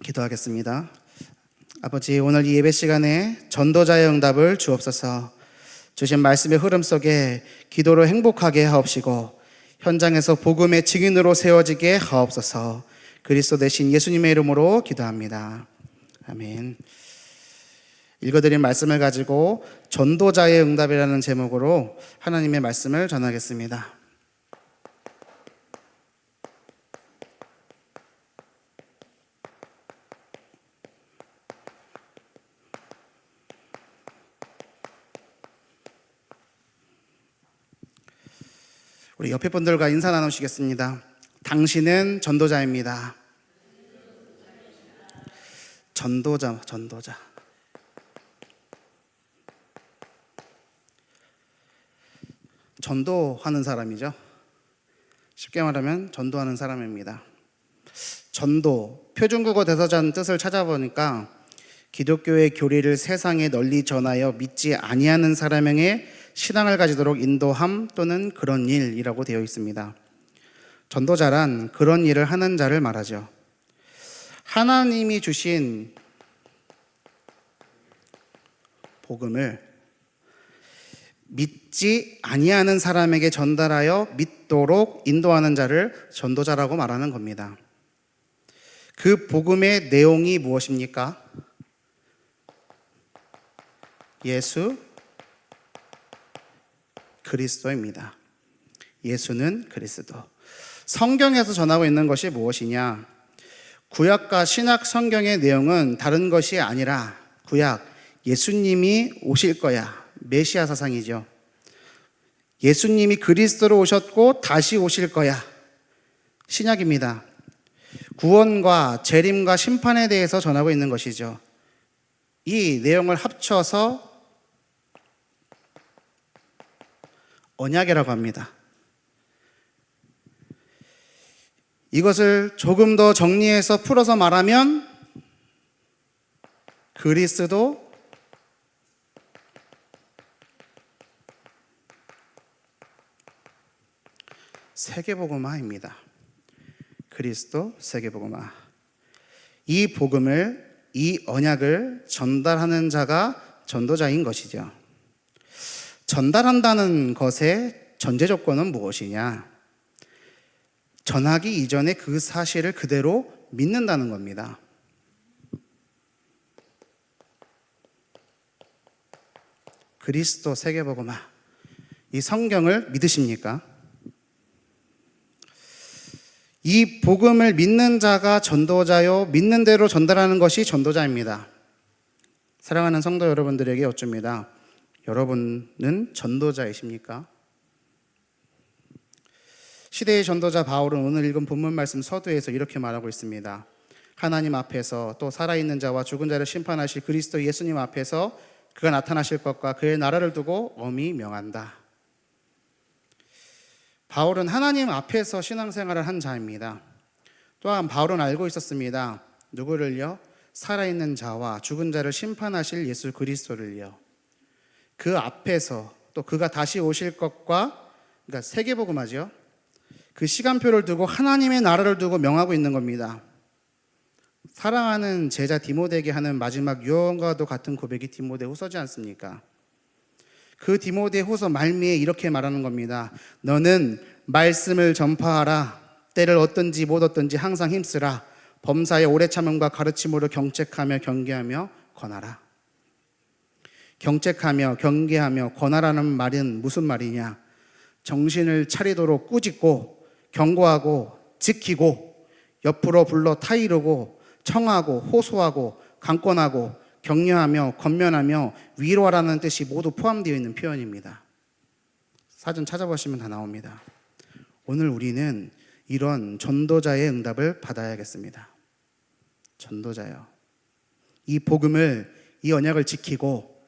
기도하겠습니다. 아버지, 오늘 이 예배 시간에 전도자의 응답을 주옵소서. 주신 말씀의 흐름 속에 기도로 행복하게 하옵시고 현장에서 복음의 증인으로 세워지게 하옵소서. 그리스도 대신 예수님의 이름으로 기도합니다. 아멘. 읽어드린 말씀을 가지고 전도자의 응답이라는 제목으로 하나님의 말씀을 전하겠습니다. 우리 옆에 분들과 인사 나누시겠습니다. 당신은 전도자입니다. 전도자. 전도하는 사람이죠. 쉽게 말하면 전도하는 사람입니다. 전도, 표준국어 대사전 뜻을 찾아보니까 기독교의 교리를 세상에 널리 전하여 믿지 아니하는 사람에게 신앙을 가지도록 인도함 또는 그런 일이라고 되어 있습니다. 전도자란 그런 일을 하는 자를 말하죠. 하나님이 주신 복음을 믿지 아니하는 사람에게 전달하여 믿도록 인도하는 자를 전도자라고 말하는 겁니다. 그 복음의 내용이 무엇입니까? 예수 그리스도입니다. 예수는 그리스도. 성경에서 전하고 있는 것이 무엇이냐? 구약과 신약 성경의 내용은 다른 것이 아니라 구약, 예수님이 오실 거야. 메시아 사상이죠. 예수님이 그리스도로 오셨고 다시 오실 거야. 신약입니다. 구원과 재림과 심판에 대해서 전하고 있는 것이죠. 이 내용을 합쳐서 언약이라고 합니다. 이것을 조금 더 정리해서 풀어서 말하면 그리스도 세계복음화입니다. 그리스도 세계복음화. 이 복음을, 이 언약을 전달하는 자가 전도자인 것이죠. 전달한다는 것의 전제 조건은 무엇이냐? 전하기 이전에 그 사실을 그대로 믿는다는 겁니다. 그리스도 세계복음화. 이 성경을 믿으십니까? 이 복음을 믿는 자가 전도자요, 믿는 대로 전달하는 것이 전도자입니다. 사랑하는 성도 여러분들에게 여쭙니다. 여러분은 전도자이십니까? 시대의 전도자 바울은 오늘 읽은 본문 말씀 서두에서 이렇게 말하고 있습니다. 하나님 앞에서 또 살아있는 자와 죽은 자를 심판하실 그리스도 예수님 앞에서 그가 나타나실 것과 그의 나라를 두고 엄히 명한다. 바울은 하나님 앞에서 신앙생활을 한 자입니다. 또한 바울은 알고 있었습니다. 누구를요? 살아있는 자와 죽은 자를 심판하실 예수 그리스도를요. 그 앞에서 또 그가 다시 오실 것과, 그러니까 세계복음화죠. 그 시간표를 두고 하나님의 나라를 두고 명하고 있는 겁니다. 사랑하는 제자 디모데에게 하는 마지막 유언과도 같은 고백이 디모데후서지 않습니까? 그 디모데후서 말미에 이렇게 말하는 겁니다. 너는 말씀을 전파하라. 때를 얻든지 못 얻든지 항상 힘쓰라. 범사의 오래 참음과 가르침으로 경책하며 경계하며 권하라. 경책하며 경계하며 권하라는 말은 무슨 말이냐? 정신을 차리도록 꾸짖고 경고하고 지키고 옆으로 불러 타이르고 청하고 호소하고 강권하고 격려하며 권면하며 위로하라는 뜻이 모두 포함되어 있는 표현입니다. 사전 찾아보시면 다 나옵니다. 오늘 우리는 이런 전도자의 응답을 받아야겠습니다. 전도자요. 이 복음을, 이 언약을 지키고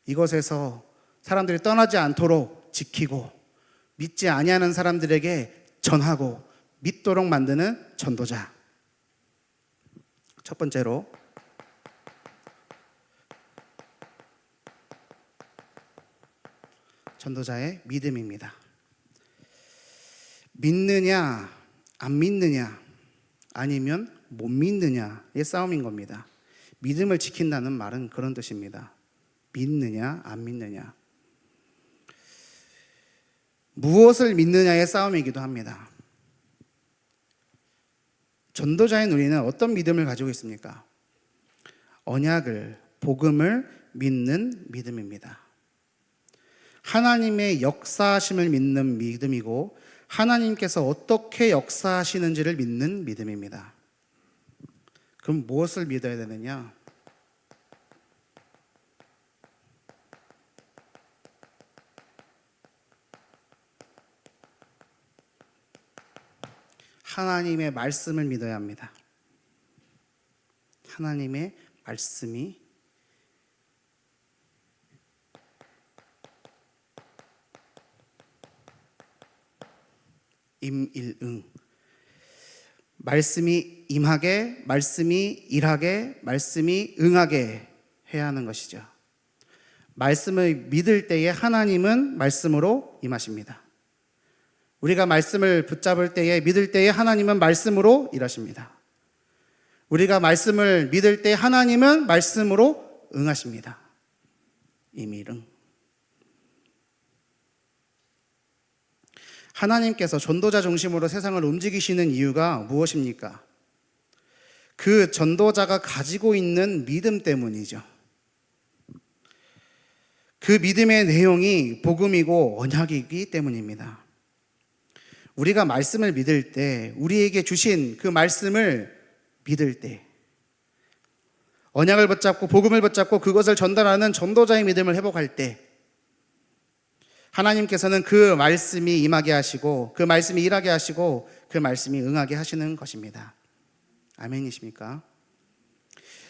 이것에서 사람들이 떠나지 않도록 지키고 믿지 아니하는 사람들에게 전하고 믿도록 만드는 전도자. 첫 번째로 전도자의 믿음입니다. 믿느냐 안 믿느냐 아니면 못 믿느냐의 싸움인 겁니다. 믿음을 지킨다는 말은 그런 뜻입니다. 믿느냐 안 믿느냐. 무엇을 믿느냐의 싸움이기도 합니다. 전도자인 우리는 어떤 믿음을 가지고 있습니까? 언약을, 복음을 믿는 믿음입니다. 하나님의 역사하심을 믿는 믿음이고 하나님께서 어떻게 역사하시는지를 믿는 믿음입니다. 그럼 무엇을 믿어야 되느냐? 하나님의 말씀을 믿어야 합니다. 하나님의 말씀이 임일응, 말씀이 임하게, 말씀이 일하게, 말씀이 응하게 해야 하는 것이죠. 말씀을 믿을 때에 하나님은 말씀으로 임하십니다. 우리가 말씀을 붙잡을 때에, 믿을 때에 하나님은 말씀으로 일하십니다. 우리가 말씀을 믿을 때 하나님은 말씀으로 응하십니다. 임일응. 하나님께서 전도자 중심으로 세상을 움직이시는 이유가 무엇입니까? 그 전도자가 가지고 있는 믿음 때문이죠. 그 믿음의 내용이 복음이고 언약이기 때문입니다. 우리가 말씀을 믿을 때, 우리에게 주신 그 말씀을 믿을 때, 언약을 붙잡고 복음을 붙잡고 그것을 전달하는 전도자의 믿음을 회복할 때, 하나님께서는 그 말씀이 임하게 하시고 그 말씀이 일하게 하시고 그 말씀이 응하게 하시는 것입니다. 아멘이십니까?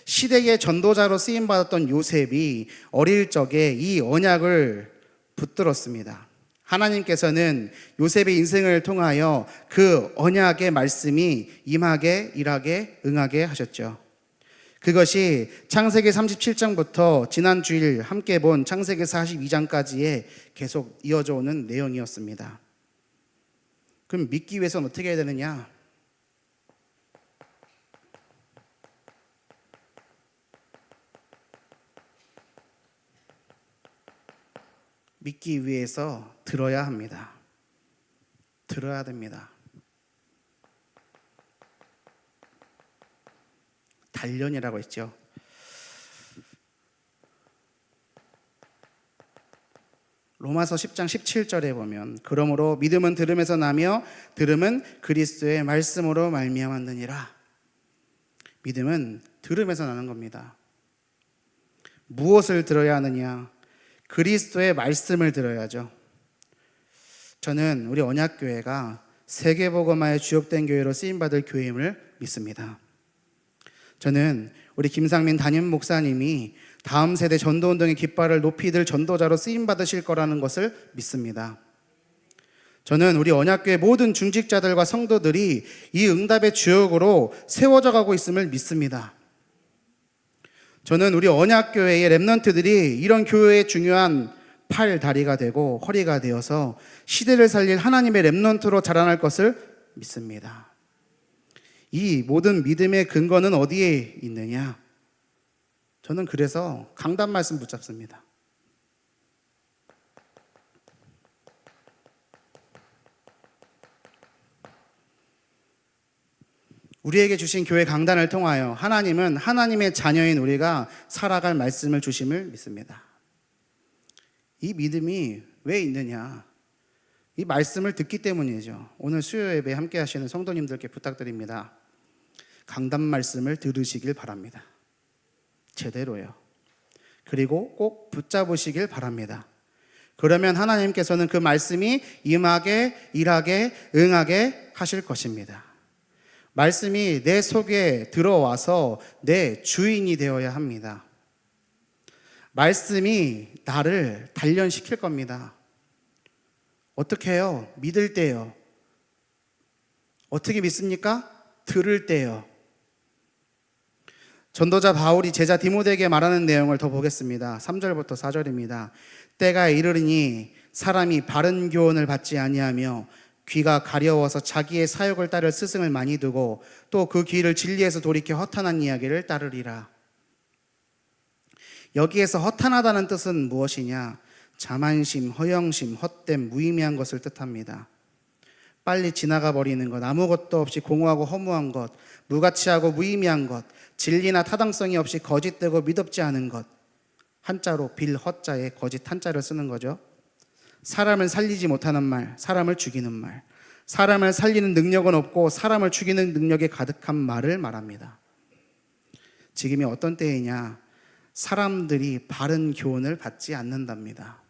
시대의 전도자로 쓰임받았던 요셉이 어릴 적에 이 언약을 붙들었습니다. 하나님께서는 요셉의 인생을 통하여 그 언약의 말씀이 임하게, 일하게, 응하게 하셨죠. 그것이 창세기 37장부터 지난 주일 함께 본 창세기 42장까지의 계속 이어져 오는 내용이었습니다. 그럼 믿기 위해서는 어떻게 해야 되느냐? 믿기 위해서 들어야 합니다. 들어야 됩니다. 단련이라고 했죠. 로마서 10장 17절에 보면 그러므로 믿음은 들음에서 나며 들음은 그리스도의 말씀으로 말미암았느니라. 믿음은 들음에서 나는 겁니다. 무엇을 들어야 하느냐? 그리스도의 말씀을 들어야죠. 저는 우리 언약교회가 세계복음화에 주역된 교회로 쓰임받을 교회임을 믿습니다. 저는 우리 김상민 담임 목사님이 다음 세대 전도운동의 깃발을 높이 들 전도자로 쓰임받으실 거라는 것을 믿습니다. 저는 우리 언약교회 모든 중직자들과 성도들이 이 응답의 주역으로 세워져 가고 있음을 믿습니다. 저는 우리 언약교회의 렘넌트들이 이런 교회의 중요한 팔, 다리가 되고 허리가 되어서 시대를 살릴 하나님의 렘넌트로 자라날 것을 믿습니다. 이 모든 믿음의 근거는 어디에 있느냐? 저는 그래서 강단 말씀 붙잡습니다. 우리에게 주신 교회 강단을 통하여 하나님은 하나님의 자녀인 우리가 살아갈 말씀을 주심을 믿습니다. 이 믿음이 왜 있느냐? 이 말씀을 듣기 때문이죠. 오늘 수요 예배 함께 하시는 성도님들께 부탁드립니다. 강단 말씀을 들으시길 바랍니다. 제대로요. 그리고 꼭 붙잡으시길 바랍니다. 그러면 하나님께서는 그 말씀이 임하게, 일하게, 응하게 하실 것입니다. 말씀이 내 속에 들어와서 내 주인이 되어야 합니다. 말씀이 나를 단련시킬 겁니다. 어떻게 해요? 믿을 때요. 어떻게 믿습니까? 들을 때요. 전도자 바울이 제자 디모데에게 말하는 내용을 더 보겠습니다. 3절부터 4절입니다. 때가 이르리니 사람이 바른 교훈을 받지 아니하며 귀가 가려워서 자기의 사욕을 따를 스승을 많이 두고 또 그 귀를 진리에서 돌이켜 허탄한 이야기를 따르리라. 여기에서 허탄하다는 뜻은 무엇이냐? 자만심, 허영심, 헛됨, 무의미한 것을 뜻합니다. 빨리 지나가 버리는 것, 아무것도 없이 공허하고 허무한 것, 무가치하고 무의미한 것, 진리나 타당성이 없이 거짓되고 믿음지 않은 것. 한자로 빌 허자에 거짓 한자를 쓰는 거죠. 사람을 살리지 못하는 말, 사람을 죽이는 말, 사람을 살리는 능력은 없고 사람을 죽이는 능력이 가득한 말을 말합니다. 지금이 어떤 때이냐? 사람들이 바른 교훈을 받지 않는답니다.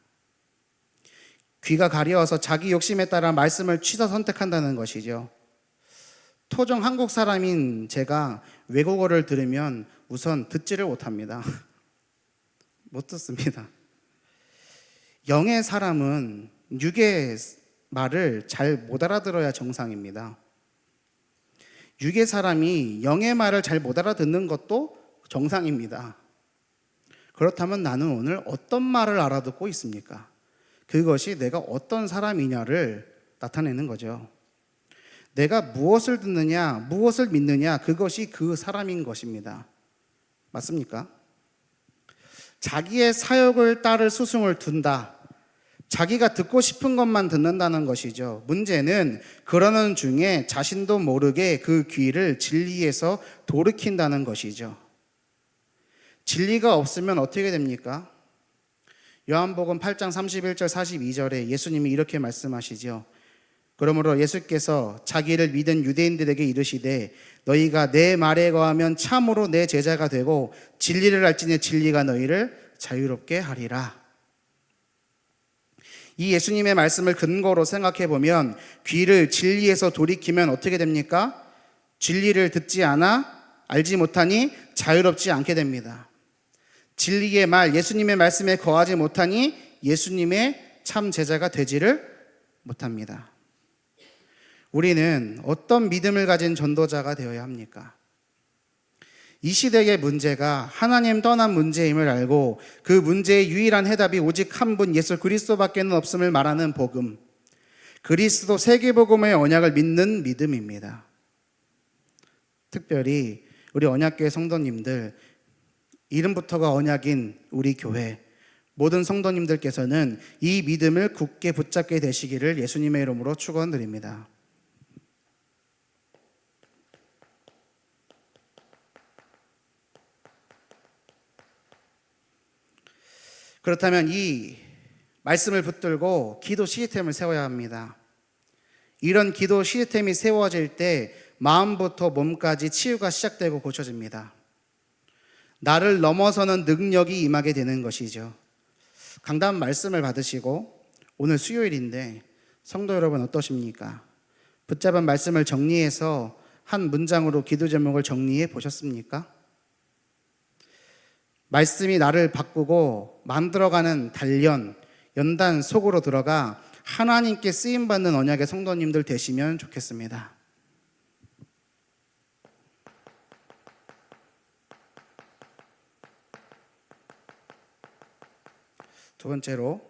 귀가 가려워서 자기 욕심에 따라 말씀을 취사 선택한다는 것이죠. 토종 한국 사람인 제가 외국어를 들으면 우선 듣지를 못합니다. 못 듣습니다. 영의 사람은 육의 말을 잘 못 알아들어야 정상입니다. 육의 사람이 영의 말을 잘 못 알아듣는 것도 정상입니다. 그렇다면 나는 오늘 어떤 말을 알아듣고 있습니까? 그것이 내가 어떤 사람이냐를 나타내는 거죠. 내가 무엇을 듣느냐, 무엇을 믿느냐, 그것이 그 사람인 것입니다. 맞습니까? 자기의 사욕을 따를 스승을 둔다. 자기가 듣고 싶은 것만 듣는다는 것이죠. 문제는 그러는 중에 자신도 모르게 그 귀를 진리에서 돌이킨다는 것이죠. 진리가 없으면 어떻게 됩니까? 요한복음 8장 31절 42절에 예수님이 이렇게 말씀하시죠. 그러므로 예수께서 자기를 믿은 유대인들에게 이르시되 너희가 내 말에 거하면 참으로 내 제자가 되고 진리를 알지니 진리가 너희를 자유롭게 하리라. 이 예수님의 말씀을 근거로 생각해 보면 귀를 진리에서 돌이키면 어떻게 됩니까? 진리를 듣지 않아 알지 못하니 자유롭지 않게 됩니다. 진리의 말, 예수님의 말씀에 거하지 못하니 예수님의 참 제자가 되지를 못합니다. 우리는 어떤 믿음을 가진 전도자가 되어야 합니까? 이 시대의 문제가 하나님 떠난 문제임을 알고 그 문제의 유일한 해답이 오직 한 분 예수 그리스도밖에는 없음을 말하는 복음, 그리스도 세계복음의 언약을 믿는 믿음입니다. 특별히 우리 언약교회 성도님들, 이름부터가 언약인 우리 교회 모든 성도님들께서는 이 믿음을 굳게 붙잡게 되시기를 예수님의 이름으로 축원드립니다. 그렇다면 이 말씀을 붙들고 기도 시스템을 세워야 합니다. 이런 기도 시스템이 세워질 때 마음부터 몸까지 치유가 시작되고 고쳐집니다. 나를 넘어서는 능력이 임하게 되는 것이죠. 강단 말씀을 받으시고 오늘 수요일인데 성도 여러분 어떠십니까? 붙잡은 말씀을 정리해서 한 문장으로 기도 제목을 정리해 보셨습니까? 말씀이 나를 바꾸고 만들어가는 단련, 연단 속으로 들어가 하나님께 쓰임받는 언약의 성도님들 되시면 좋겠습니다. 두 번째로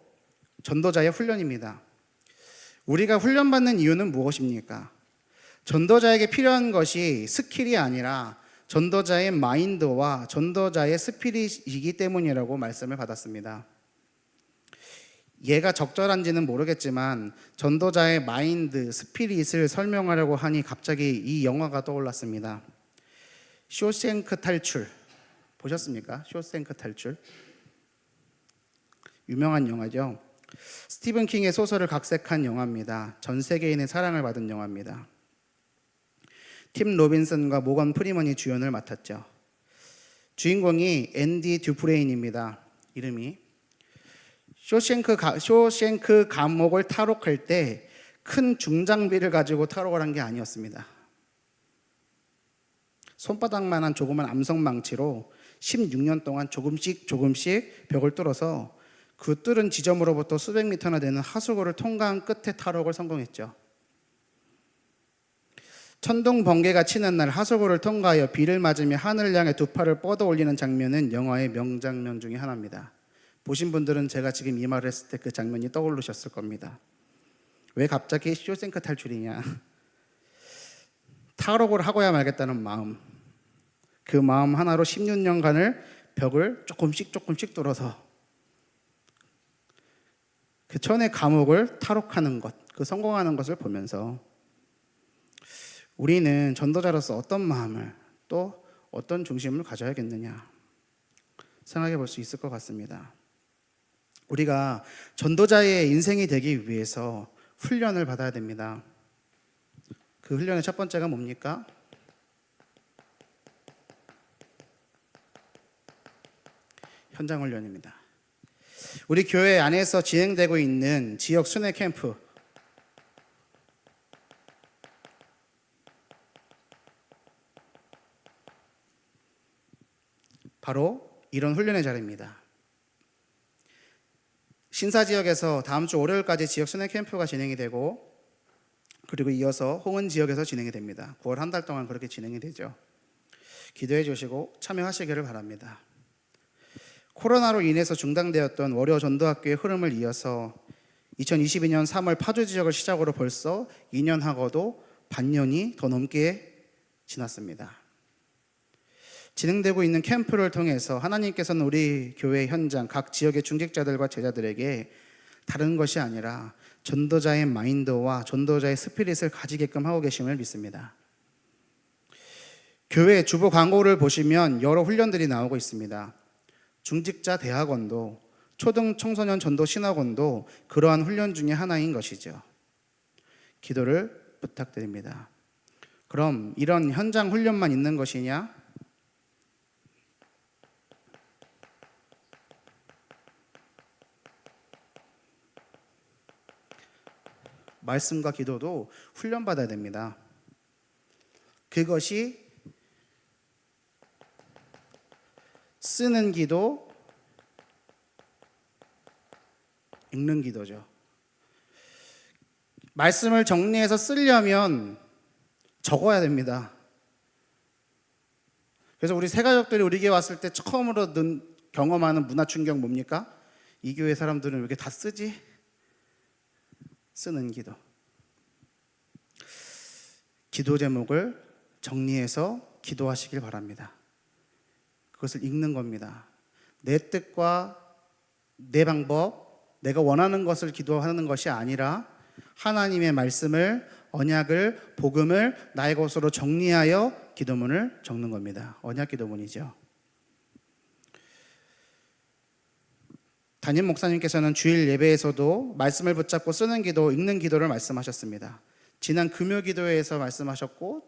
전도자의 훈련입니다. 우리가 훈련받는 이유는 무엇입니까? 전도자에게 필요한 것이 스킬이 아니라 전도자의 마인드와 전도자의 스피릿이기 때문이라고 말씀을 받았습니다. 얘가 적절한지는 모르겠지만 전도자의 마인드, 스피릿을 설명하려고 하니 갑자기 이 영화가 떠올랐습니다. 쇼생크 탈출 보셨습니까? 쇼생크 탈출 유명한 영화죠. 스티븐 킹의 소설을 각색한 영화입니다. 전 세계인의 사랑을 받은 영화입니다. 팀 로빈슨과 모건 프리먼이 주연을 맡았죠. 주인공이 앤디 듀프레인입니다. 이름이 쇼생크 감옥을 탈옥할 때 큰 중장비를 가지고 탈옥을 한 게 아니었습니다. 손바닥만한 조그만 암석망치로 16년 동안 조금씩 벽을 뚫어서 그 뚫은 지점으로부터 수백 미터나 되는 하수구를 통과한 끝에 탈옥을 성공했죠. 천둥 번개가 치는 날 하수구를 통과하여 비를 맞으며 하늘을 향해 두 팔을 뻗어 올리는 장면은 영화의 명장면 중에 하나입니다. 보신 분들은 제가 지금 이 말을 했을 때 그 장면이 떠오르셨을 겁니다. 왜 갑자기 쇼생크 탈출이냐? 탈옥을 하고야 말겠다는 마음, 그 마음 하나로 16년간을 벽을 조금씩 뚫어서 그 천의 감옥을 탈옥하는 것, 그 성공하는 것을 보면서 우리는 전도자로서 어떤 마음을 또 어떤 중심을 가져야겠느냐 생각해 볼 수 있을 것 같습니다. 우리가 전도자의 인생이 되기 위해서 훈련을 받아야 됩니다. 그 훈련의 첫 번째가 뭡니까? 현장 훈련입니다. 우리 교회 안에서 진행되고 있는 지역 순회 캠프, 바로 이런 훈련의 자리입니다. 신사 지역에서 다음 주 월요일까지 지역 순회 캠프가 진행이 되고, 그리고 이어서 홍은 지역에서 진행이 됩니다. 9월 한 달 동안 그렇게 진행이 되죠. 기도해 주시고 참여하시기를 바랍니다. 코로나로 인해서 중단되었던 월요 전도학교의 흐름을 이어서 2022년 3월 파주 지역을 시작으로 벌써 2년하고도 반년이 더 넘게 지났습니다. 진행되고 있는 캠프를 통해서 하나님께서는 우리 교회 현장 각 지역의 중직자들과 제자들에게 다른 것이 아니라 전도자의 마인드와 전도자의 스피릿을 가지게끔 하고 계심을 믿습니다. 교회 주보 광고를 보시면 여러 훈련들이 나오고 있습니다. 중직자 대학원도, 초등 청소년 전도 신학원도 그러한 훈련 중에 하나인 것이죠. 기도를 부탁드립니다. 그럼 이런 현장 훈련만 있는 것이냐? 말씀과 기도도 훈련받아야 됩니다. 그것이 쓰는 기도, 읽는 기도죠. 말씀을 정리해서 쓰려면 적어야 됩니다. 그래서 우리 새가족들이 우리 교회 왔을 때 처음으로 경험하는 문화 충격 뭡니까? 이 교회 사람들은 왜 이렇게 다 쓰지? 쓰는 기도. 기도 제목을 정리해서 기도하시길 바랍니다. 그것을 읽는 겁니다. 내 뜻과 내 방법, 내가 원하는 것을 기도하는 것이 아니라 하나님의 말씀을, 언약을, 복음을 나의 것으로 정리하여 기도문을 적는 겁니다. 언약 기도문이죠. 담임 목사님께서는 주일 예배에서도 말씀을 붙잡고 쓰는 기도, 읽는 기도를 말씀하셨습니다. 지난 금요 기도회에서 말씀하셨고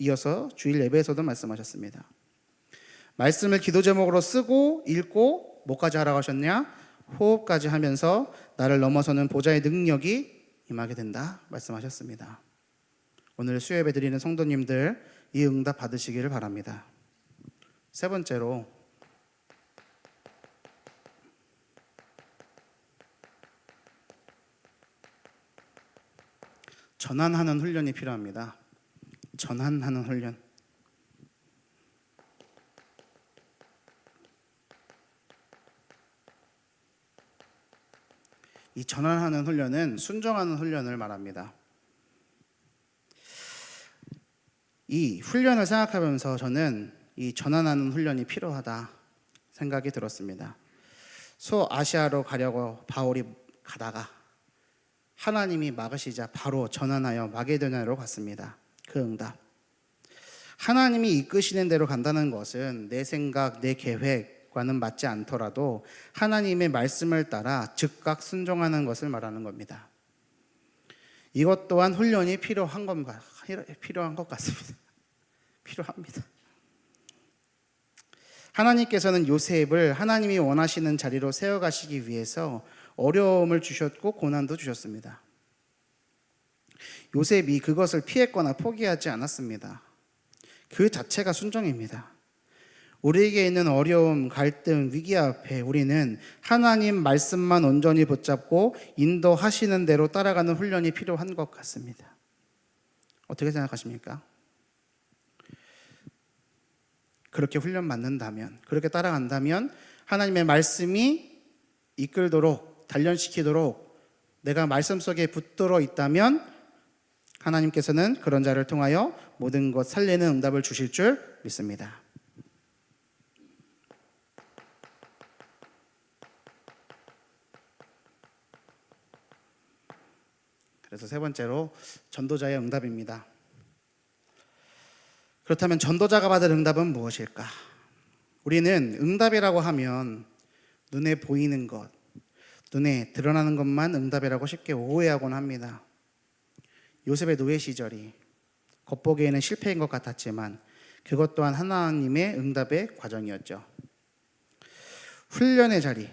이어서 주일 예배에서도 말씀하셨습니다. 말씀을 기도 제목으로 쓰고 읽고 뭐까지 하라고 하셨냐? 호흡까지 하면서 나를 넘어서는 보좌의 능력이 임하게 된다 말씀하셨습니다. 오늘 수요예배 드리는 성도님들 이 응답 받으시기를 바랍니다. 세 번째로 전환하는 훈련이 필요합니다. 전환하는 훈련. 이 전환하는 훈련은 순종하는 훈련을 말합니다. 이 훈련을 생각하면서 저는 이 전환하는 훈련이 필요하다 생각이 들었습니다. 소아시아로 가려고 바울이 가다가 하나님이 막으시자 바로 전환하여 마게도냐로 갔습니다. 그 응답. 하나님이 이끄시는 대로 간다는 것은 내 생각, 내 계획과는 맞지 않더라도 하나님의 말씀을 따라 즉각 순종하는 것을 말하는 겁니다. 이것 또한 훈련이 필요한 것 같습니다. 필요합니다. 하나님께서는 요셉을 하나님이 원하시는 자리로 세워가시기 위해서 어려움을 주셨고 고난도 주셨습니다. 요셉이 그것을 피했거나 포기하지 않았습니다. 그 자체가 순종입니다. 우리에게 있는 어려움, 갈등, 위기 앞에 우리는 하나님 말씀만 온전히 붙잡고 인도하시는 대로 따라가는 훈련이 필요한 것 같습니다. 어떻게 생각하십니까? 그렇게 훈련받는다면, 그렇게 따라간다면 하나님의 말씀이 이끌도록, 단련시키도록 내가 말씀 속에 붙들어 있다면 하나님께서는 그런 자를 통하여 모든 것 살리는 응답을 주실 줄 믿습니다. 그래서 세 번째로 전도자의 응답입니다. 그렇다면 전도자가 받을 응답은 무엇일까? 우리는 응답이라고 하면 눈에 보이는 것, 눈에 드러나는 것만 응답이라고 쉽게 오해하곤 합니다. 요셉의 노예 시절이 겉보기에는 실패인 것 같았지만 그것 또한 하나님의 응답의 과정이었죠. 훈련의 자리,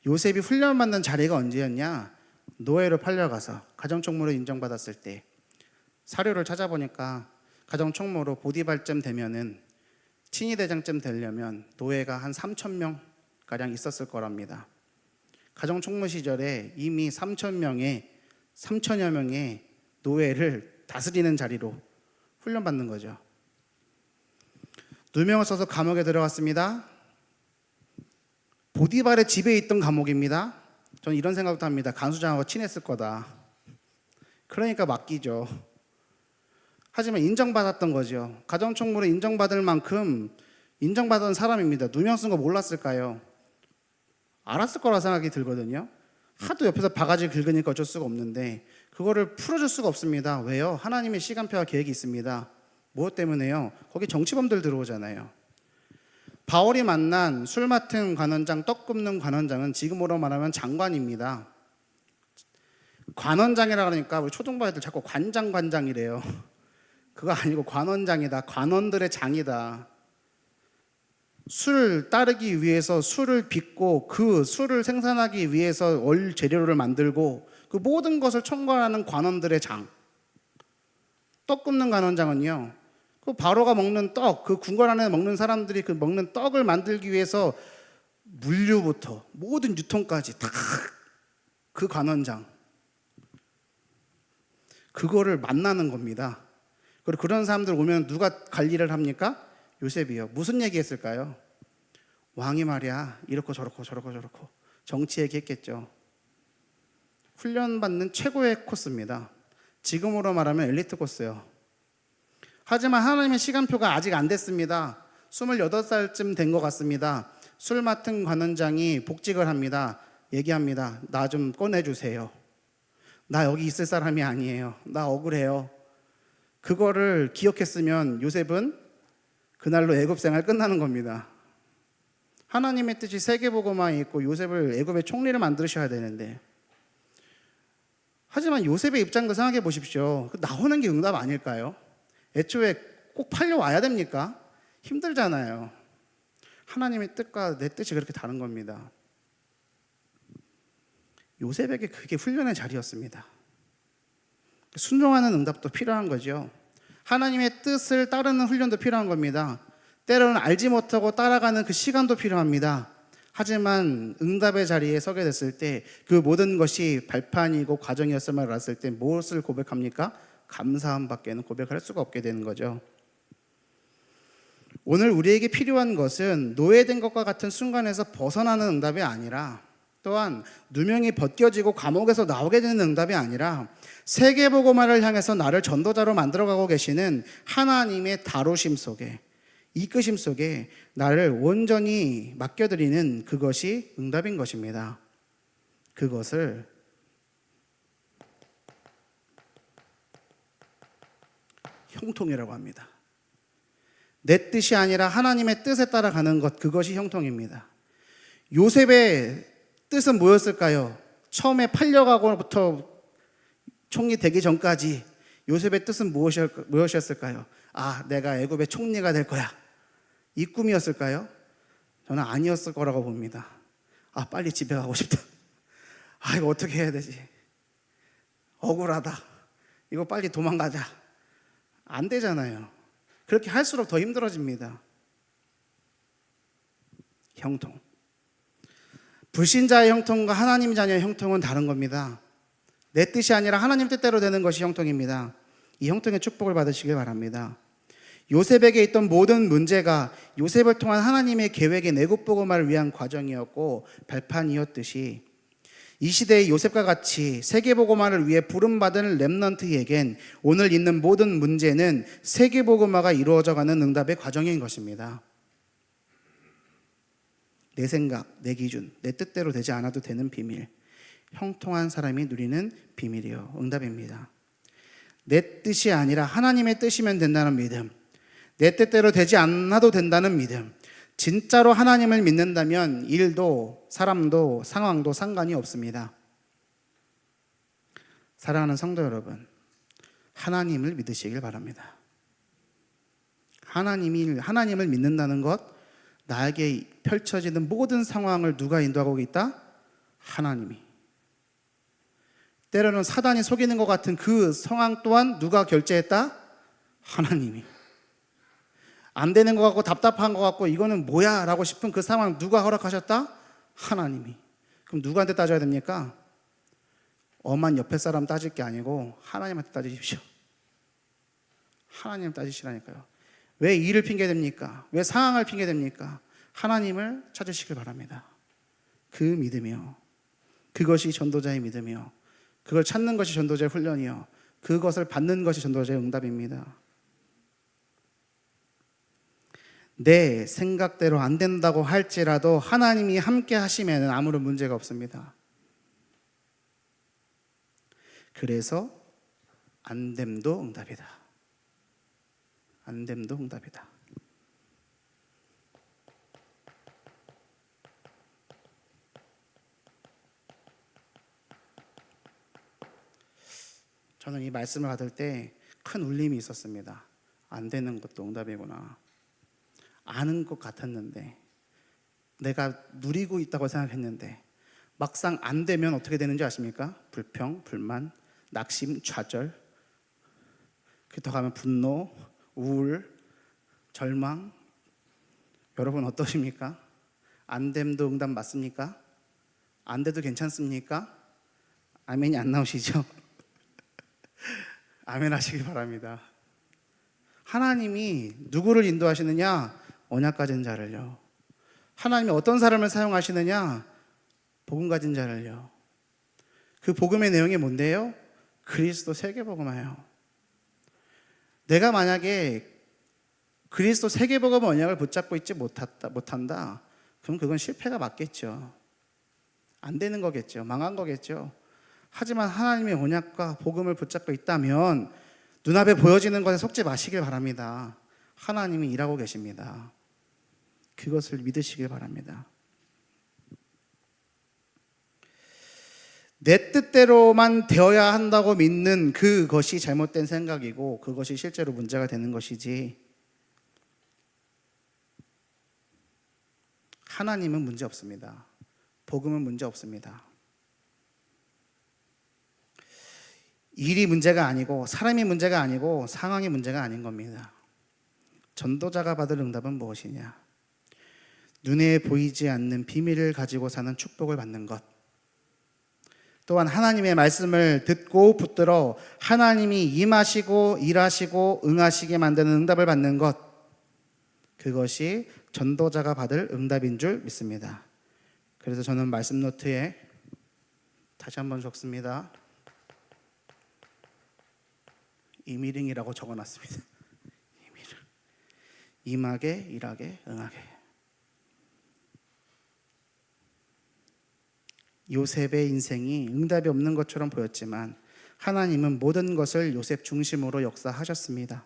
요셉이 훈련받는 자리가 언제였냐? 노예로 팔려가서 가정총무로 인정받았을 때 사료를 찾아보니까 가정총무로 보디발쯤 되면은 친위대장쯤 되려면 노예가 한 3,000명 가량 있었을 거랍니다. 가정총무 시절에 이미 3천여 명의 노예를 다스리는 자리로 훈련받는 거죠. 누명을 써서 감옥에 들어갔습니다. 보디발의 집에 있던 감옥입니다. 저는 이런 생각도 합니다. 간수장하고 친했을 거다. 그러니까 맡기죠. 하지만 인정받았던 거죠. 가정총무로 인정받을 만큼 인정받은 사람입니다. 누명 쓴 거 몰랐을까요? 알았을 거라 생각이 들거든요. 하도 옆에서 바가지 긁으니까 어쩔 수가 없는데 그거를 풀어줄 수가 없습니다. 왜요? 하나님의 시간표와 계획이 있습니다. 무엇 때문에요? 거기 정치범들 들어오잖아요. 바울이 만난 술 맡은 관원장, 떡 굽는 관원장은 지금으로 말하면 장관입니다. 관원장이라 그러니까 우리 초등부 애들 자꾸 관장이래요. 그거 아니고 관원장이다. 관원들의 장이다. 술 따르기 위해서 술을 빚고 그 술을 생산하기 위해서 월 재료를 만들고 그 모든 것을 총괄하는 관원들의 장. 떡 굽는 관원장은요, 그 바로가 먹는 떡, 그 궁궐 안에 먹는 사람들이 그 먹는 떡을 만들기 위해서 물류부터 모든 유통까지 다 그 관원장. 그거를 만나는 겁니다. 그리고 그런 사람들 오면 누가 관리를 합니까? 요셉이요. 무슨 얘기했을까요? 왕이 말이야 이렇고 저렇고 정치 얘기했겠죠. 훈련받는 최고의 코스입니다. 지금으로 말하면 엘리트 코스예요. 하지만 하나님의 시간표가 아직 안 됐습니다. 28살쯤 된 것 같습니다. 술 맡은 관원장이 복직을 합니다. 얘기합니다. 나 좀 꺼내주세요. 나 여기 있을 사람이 아니에요. 나 억울해요. 그거를 기억했으면 요셉은 그날로 애굽 생활 끝나는 겁니다. 하나님의 뜻이 세계복음화에 있고 요셉을 애굽의 총리를 만드셔야 되는데, 하지만 요셉의 입장도 생각해 보십시오. 나오는 게 응답 아닐까요? 애초에 꼭 팔려와야 됩니까? 힘들잖아요. 하나님의 뜻과 내 뜻이 그렇게 다른 겁니다. 요셉에게 그게 훈련의 자리였습니다. 순종하는 응답도 필요한 거죠. 하나님의 뜻을 따르는 훈련도 필요한 겁니다. 때로는 알지 못하고 따라가는 그 시간도 필요합니다. 하지만 응답의 자리에 서게 됐을 때 그 모든 것이 발판이고 과정이었음을 알았을 때 무엇을 고백합니까? 감사함 밖에는 고백할 수가 없게 되는 거죠. 오늘 우리에게 필요한 것은 노예된 것과 같은 순간에서 벗어나는 응답이 아니라, 또한 누명이 벗겨지고 감옥에서 나오게 되는 응답이 아니라, 세계복음화를 향해서 나를 전도자로 만들어가고 계시는 하나님의 다루심 속에, 이끄심 속에 나를 온전히 맡겨드리는 그것이 응답인 것입니다. 그것을 형통이라고 합니다. 내 뜻이 아니라 하나님의 뜻에 따라가는 것, 그것이 형통입니다. 요셉의 뜻은 뭐였을까요? 처음에 팔려가고부터 총리 되기 전까지 요셉의 뜻은 무엇이었을까요? 아, 내가 애굽의 총리가 될 거야. 이 꿈이었을까요? 저는 아니었을 거라고 봅니다. 아, 빨리 집에 가고 싶다. 아, 이거 어떻게 해야 되지? 억울하다. 이거 빨리 도망가자. 안 되잖아요. 그렇게 할수록 더 힘들어집니다. 형통. 불신자의 형통과 하나님 자녀의 형통은 다른 겁니다. 내 뜻이 아니라 하나님 뜻대로 되는 것이 형통입니다. 이 형통의 축복을 받으시길 바랍니다. 요셉에게 있던 모든 문제가 요셉을 통한 하나님의 계획의 애굽 복음화를 위한 과정이었고 발판이었듯이, 이 시대의 요셉과 같이 세계복음화를 위해 부름받은 렘넌트에겐 오늘 있는 모든 문제는 세계복음화가 이루어져가는 응답의 과정인 것입니다. 내 생각, 내 기준, 내 뜻대로 되지 않아도 되는 비밀, 형통한 사람이 누리는 비밀이요, 응답입니다. 내 뜻이 아니라 하나님의 뜻이면 된다는 믿음, 내 뜻대로 되지 않아도 된다는 믿음, 진짜로 하나님을 믿는다면 일도 사람도 상황도 상관이 없습니다. 사랑하는 성도 여러분, 하나님을 믿으시길 바랍니다. 하나님을 믿는다는 것, 나에게 펼쳐지는 모든 상황을 누가 인도하고 있다? 하나님이. 때로는 사단이 속이는 것 같은 그 상황 또한 누가 결제했다? 하나님이. 안 되는 것 같고 답답한 것 같고 이거는 뭐야? 라고 싶은 그 상황 누가 허락하셨다? 하나님이. 그럼 누구한테 따져야 됩니까? 엄한 옆에 사람 따질 게 아니고 하나님한테 따지십시오. 하나님 따지시라니까요. 왜 일을 핑계댑니까? 왜 상황을 핑계댑니까? 하나님을 찾으시길 바랍니다. 그 믿음이요, 그것이 전도자의 믿음이요, 그걸 찾는 것이 전도자의 훈련이요, 그것을 받는 것이 전도자의 응답입니다. 내 생각대로 안 된다고 할지라도 하나님이 함께 하시면 아무런 문제가 없습니다. 그래서 안됨도 응답이다. 안됨도 응답이다. 저는 이 말씀을 받을 때 큰 울림이 있었습니다. 안 되는 것도 응답이구나. 아는 것 같았는데, 내가 누리고 있다고 생각했는데 막상 안 되면 어떻게 되는지 아십니까? 불평, 불만, 낙심, 좌절, 더 가면 분노, 우울, 절망. 여러분 어떠십니까? 안 됨도 응답 맞습니까? 안 돼도 괜찮습니까? 아멘이 안 나오시죠? 아멘 하시기 바랍니다. 하나님이 누구를 인도하시느냐? 언약 가진 자를요. 하나님이 어떤 사람을 사용하시느냐? 복음 가진 자를요. 그 복음의 내용이 뭔데요? 그리스도 세계복음화예요. 내가 만약에 그리스도 세계복음 언약을 붙잡고 있지 못한다, 그럼 그건 실패가 맞겠죠. 안 되는 거겠죠. 망한 거겠죠. 하지만 하나님의 언약과 복음을 붙잡고 있다면 눈앞에 보여지는 것에 속지 마시길 바랍니다. 하나님이 일하고 계십니다. 그것을 믿으시길 바랍니다. 내 뜻대로만 되어야 한다고 믿는 그것이 잘못된 생각이고 그것이 실제로 문제가 되는 것이지, 하나님은 문제 없습니다. 복음은 문제 없습니다. 일이 문제가 아니고 사람이 문제가 아니고 상황이 문제가 아닌 겁니다. 전도자가 받을 응답은 무엇이냐? 눈에 보이지 않는 비밀을 가지고 사는 축복을 받는 것, 또한 하나님의 말씀을 듣고 붙들어 하나님이 임하시고 일하시고 응하시게 만드는 응답을 받는 것, 그것이 전도자가 받을 응답인 줄 믿습니다. 그래서 저는 말씀 노트에 다시 한번 적습니다. 이미링이라고 적어놨습니다. 이미링. 임하게, 일하게, 응하게. 요셉의 인생이 응답이 없는 것처럼 보였지만 하나님은 모든 것을 요셉 중심으로 역사하셨습니다.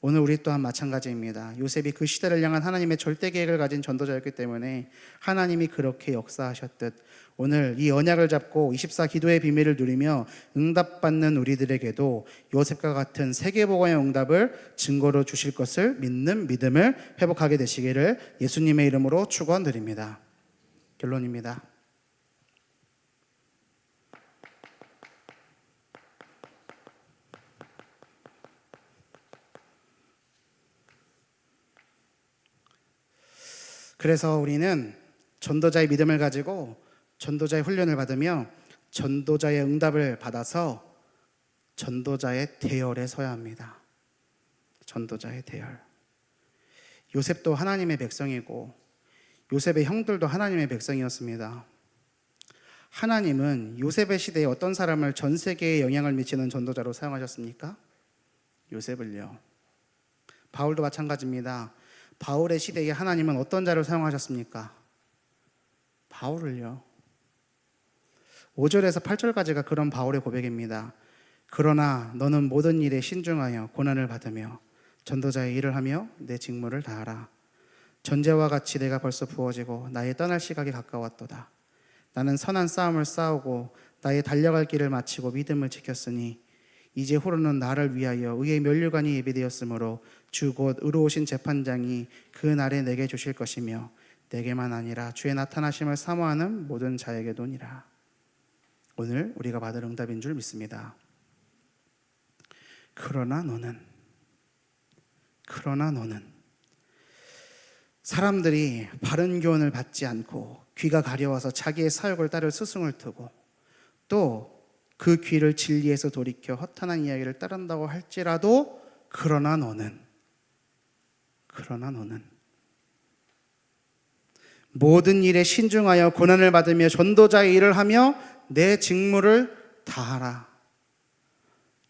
오늘 우리 또한 마찬가지입니다. 요셉이 그 시대를 향한 하나님의 절대 계획을 가진 전도자였기 때문에 하나님이 그렇게 역사하셨듯 오늘 이 언약을 잡고 24 기도의 비밀을 누리며 응답받는 우리들에게도 요셉과 같은 세계복음의 응답을 증거로 주실 것을 믿는 믿음을 회복하게 되시기를 예수님의 이름으로 축원드립니다. 결론입니다. 그래서 우리는 전도자의 믿음을 가지고 전도자의 훈련을 받으며 전도자의 응답을 받아서 전도자의 대열에 서야 합니다. 전도자의 대열. 요셉도 하나님의 백성이고 요셉의 형들도 하나님의 백성이었습니다. 하나님은 요셉의 시대에 어떤 사람을 전 세계에 영향을 미치는 전도자로 사용하셨습니까? 요셉을요. 바울도 마찬가지입니다. 바울의 시대에 하나님은 어떤 자를 사용하셨습니까? 바울을요. 5절에서 8절까지가 그런 바울의 고백입니다. 그러나 너는 모든 일에 신중하여 고난을 받으며 전도자의 일을 하며 내 직무를 다하라. 전제와 같이 내가 벌써 부어지고 나의 떠날 시각이 가까웠도다. 나는 선한 싸움을 싸우고 나의 달려갈 길을 마치고 믿음을 지켰으니 이제 후로는 나를 위하여 의의 면류관이 예비되었으므로 주 곧 의로우신 재판장이 그 날에 내게 주실 것이며 내게만 아니라 주의 나타나심을 사모하는 모든 자에게도니라. 오늘 우리가 받을 응답인 줄 믿습니다. 그러나 너는 사람들이 바른 교훈을 받지 않고 귀가 가려워서 자기의 사욕을 따를 스승을 두고 또 그 귀를 진리에서 돌이켜 허탄한 이야기를 따른다고 할지라도 그러나 너는 모든 일에 신중하여 고난을 받으며 전도자의 일을 하며 내 직무를 다하라.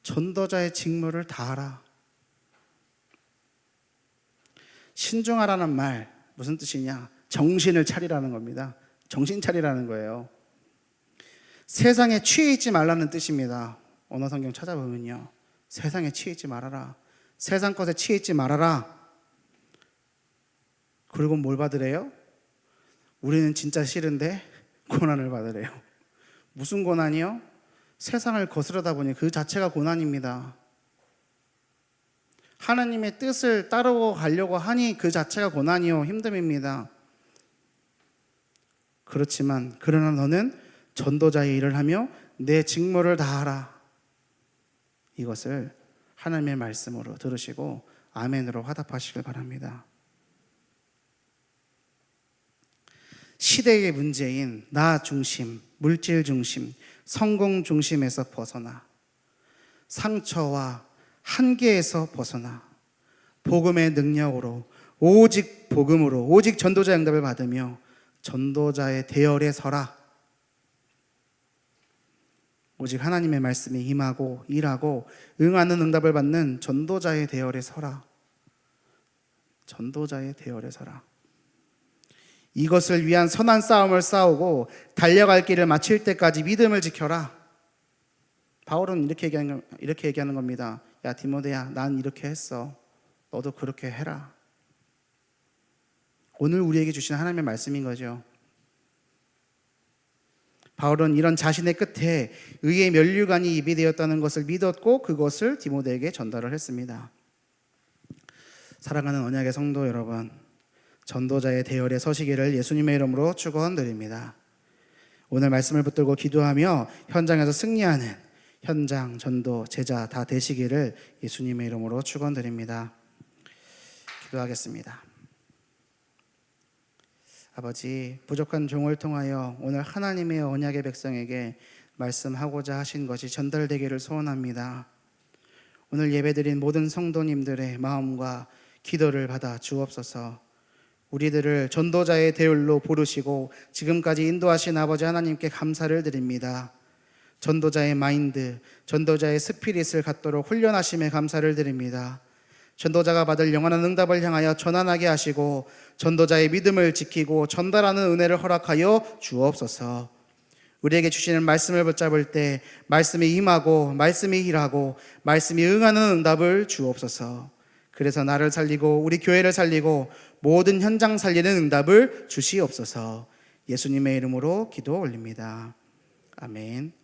전도자의 직무를 다하라. 신중하라는 말 무슨 뜻이냐? 정신을 차리라는 겁니다. 정신 차리라는 거예요. 세상에 취해 있지 말라는 뜻입니다. 언어 성경 찾아보면요. 세상에 취해 있지 말아라. 세상 것에 취해 있지 말아라. 그리고 뭘 받으래요? 우리는 진짜 싫은데 고난을 받으래요. 무슨 고난이요? 세상을 거스르다 보니 그 자체가 고난입니다. 하나님의 뜻을 따르고 가려고 하니 그 자체가 고난이요, 힘듦입니다. 그렇지만 그러나 너는 전도자의 일을 하며 내 직무를 다하라. 이것을 하나님의 말씀으로 들으시고 아멘으로 화답하시길 바랍니다. 시대의 문제인 나 중심, 물질 중심, 성공 중심에서 벗어나 상처와 한계에서 벗어나 복음의 능력으로 오직 복음으로 오직 전도자 응답을 받으며 전도자의 대열에 서라. 오직 하나님의 말씀에 임하고 일하고 응하는 응답을 받는 전도자의 대열에 서라. 전도자의 대열에 서라. 이것을 위한 선한 싸움을 싸우고 달려갈 길을 마칠 때까지 믿음을 지켜라. 바울은 이렇게 얘기하는 겁니다. 야 디모데야, 난 이렇게 했어. 너도 그렇게 해라. 오늘 우리에게 주신 하나님의 말씀인 거죠. 바울은 이런 자신의 끝에 의의 면류관이 예비되었다는 것을 믿었고 그것을 디모데에게 전달을 했습니다. 사랑하는 언약의 성도 여러분, 전도자의 대열에 서시기를 예수님의 이름으로 축원드립니다. 오늘 말씀을 붙들고 기도하며 현장에서 승리하는 현장, 전도, 제자 다 되시기를 예수님의 이름으로 축원드립니다. 기도하겠습니다. 아버지, 부족한 종을 통하여 오늘 하나님의 언약의 백성에게 말씀하고자 하신 것이 전달되기를 소원합니다. 오늘 예배드린 모든 성도님들의 마음과 기도를 받아 주옵소서. 우리들을 전도자의 대열로 부르시고 지금까지 인도하신 아버지 하나님께 감사를 드립니다. 전도자의 마인드, 전도자의 스피릿을 갖도록 훈련하심에 감사를 드립니다. 전도자가 받을 영원한 응답을 향하여 전환하게 하시고 전도자의 믿음을 지키고 전달하는 은혜를 허락하여 주옵소서. 우리에게 주시는 말씀을 붙잡을 때 말씀에 임하고 말씀에 일하고 말씀에 응하는 응답을 주옵소서. 그래서 나를 살리고 우리 교회를 살리고 모든 현장 살리는 응답을 주시옵소서. 예수님의 이름으로 기도 올립니다. 아멘.